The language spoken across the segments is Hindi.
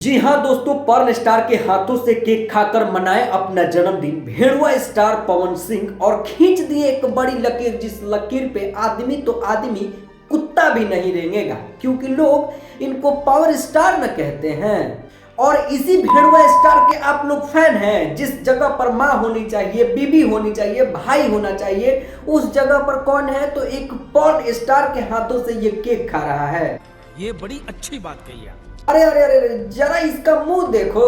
जी हाँ दोस्तों, पर्न स्टार के हाथों से केक खाकर मनाए अपना जन्मदिन भेड़ुआ स्टार पवन सिंह और खींच दिए एक बड़ी लकीर, जिस लकीर पे आदमी तो आदमी कुत्ता भी नहीं रेंगेगा, क्योंकि लोग इनको पावर स्टार न कहते हैं। और इसी भेड़ुआ स्टार के आप लोग फैन हैं। जिस जगह पर माँ होनी चाहिए, बीबी होनी चाहिए, भाई होना चाहिए, उस जगह पर कौन है? तो एक पर्न स्टार के हाथों से ये केक खा रहा है। ये बड़ी अच्छी बात कही आप। अरे अरे अरे अरे, जरा इसका मुंह देखो।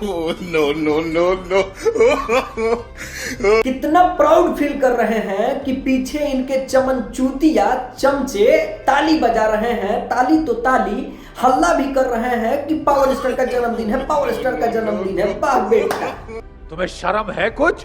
No no no no. कितना प्राउड फील कर रहे हैं कि पीछे इनके चमनचूतिया चमचे ताली बजा रहे हैं। ताली तो ताली, हल्ला भी कर रहे हैं कि पावर स्टार का जन्मदिन है, पावर स्टार का जन्मदिन है। वाह बेटा, तुम्हें शर्म है कुछ?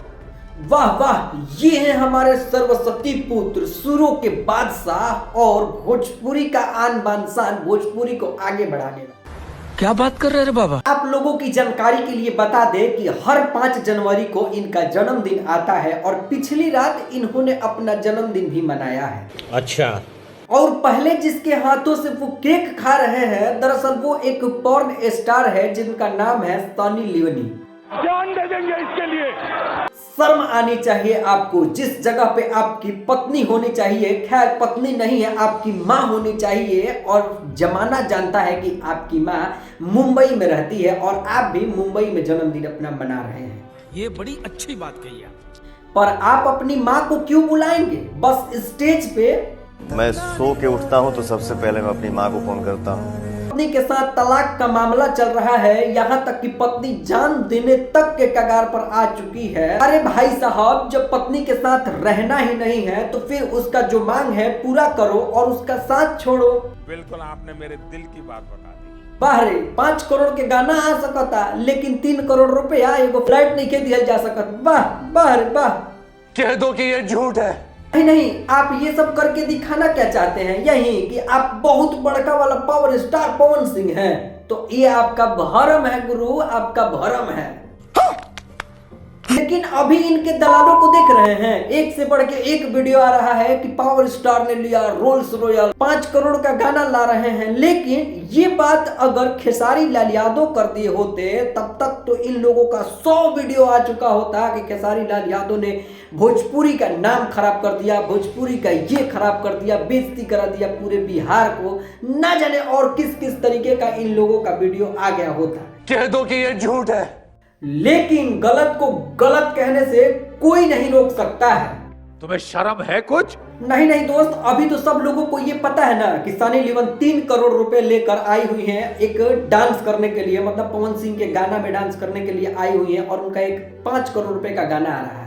वाह वाह, ये है हमारे सरस्वती पुत्र, सुरों के बादशाह और भोजपुरी का आन बान शान, भोजपुरी को आगे बढ़ाने वाला। क्या बात कर रहे हैं बाबा? आप लोगों की जानकारी के लिए बता दें कि हर 5 जनवरी को इनका जन्मदिन आता है और पिछली रात इन्होंने अपना जन्मदिन भी मनाया है। अच्छा। और पहले जिसके हाथों से वो केक खा रहे हैं, दरअसल वो एक पॉर्न स्टार है जिनका नाम है सनी लियोनी। जान दे देंगे इसके लिए। शर्म आनी चाहिए आपको। जिस जगह पे आपकी पत्नी होनी चाहिए, खैर पत्नी नहीं है, आपकी माँ होनी चाहिए, और जमाना जानता है कि आपकी माँ मुंबई में रहती है और आप भी मुंबई में जन्मदिन अपना मना रहे हैं। ये बड़ी अच्छी बात कही आप। पर आप अपनी माँ को क्यों बुलाएंगे? बस स्टेज पे मैं सो के उठता हूँ तो सबसे पहले मैं अपनी माँ को फोन करता हूँ। पत्नी के साथ तलाक का मामला चल रहा है, यहाँ तक कि पत्नी जान देने तक के कगार पर आ चुकी है। अरे भाई साहब, जब पत्नी के साथ रहना ही नहीं है तो फिर उसका जो मांग है पूरा करो और उसका साथ छोड़ो। बिल्कुल, आपने मेरे दिल की बात बता दी। बाहरे 5 करोड़ के गाना आ सकता, लेकिन 3 करोड़ रुपया एगो फ्लाइट नहीं के दिया जा सकत। वाह बाहर वाह। कह दो कि ये झूठ है। नहीं, आप ये सब करके दिखाना क्या चाहते हैं? यही कि आप बहुत बड़का वाला पावर स्टार पवन सिंह हैं। तो ये आपका भरम है गुरु, आपका भरम है। लेकिन अभी इनके दलालों को देख रहे हैं, एक से बढ़ के एक वीडियो आ रहा है कि पावर स्टार ने लिया रोल्स रॉयल, 5 करोड़ का गाना ला रहे हैं। लेकिन ये बात अगर खेसारी लाल यादव कर दिए होते तब तक तो इन लोगों का 100 वीडियो आ चुका होता कि खेसारी लाल यादव ने भोजपुरी का नाम खराब कर दिया, भोजपुरी का ये खराब कर दिया, बेइज्जती करा दिया पूरे बिहार को। ना जाने और किस किस तरीके का इन लोगों का वीडियो आ गया होता। कह दो कि ये झूठ है। लेकिन गलत को गलत कहने से कोई नहीं रोक सकता है। तुम्हें शर्म है कुछ? नहीं दोस्त, अभी तो सब लोगों को ये पता है ना कि सनी लियोन 3 करोड़ रुपए लेकर आई हुई हैं एक डांस करने के लिए, मतलब पवन सिंह के गाना में डांस करने के लिए आई हुई हैं, और उनका एक 5 करोड़ रुपए का गाना आ रहा है।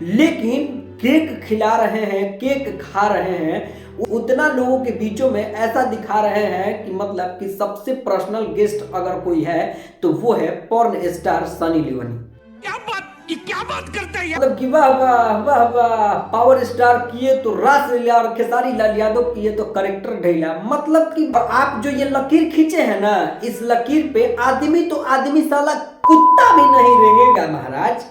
लेकिन केक खिला रहे हैं, केक खा रहे हैं, उतना लोगों के बीचों में ऐसा दिखा रहे हैं कि मतलब कि सबसे पर्सनल गेस्ट अगर कोई है तो वो है पॉर्न स्टार सनी लियोनी। क्या बात करते हैं? मतलब कि वाह वाह वाह वाह, पावर स्टार किए तो रास लीला और खेसारी लाल यादव किए तो करेक्टर ढीला। मतलब कि आप जो ये लकीर खींचे हैं ना, इस लकीर पे आदमी तो आदमी साला कुत्ता भी नहीं रेंगेगा महाराज।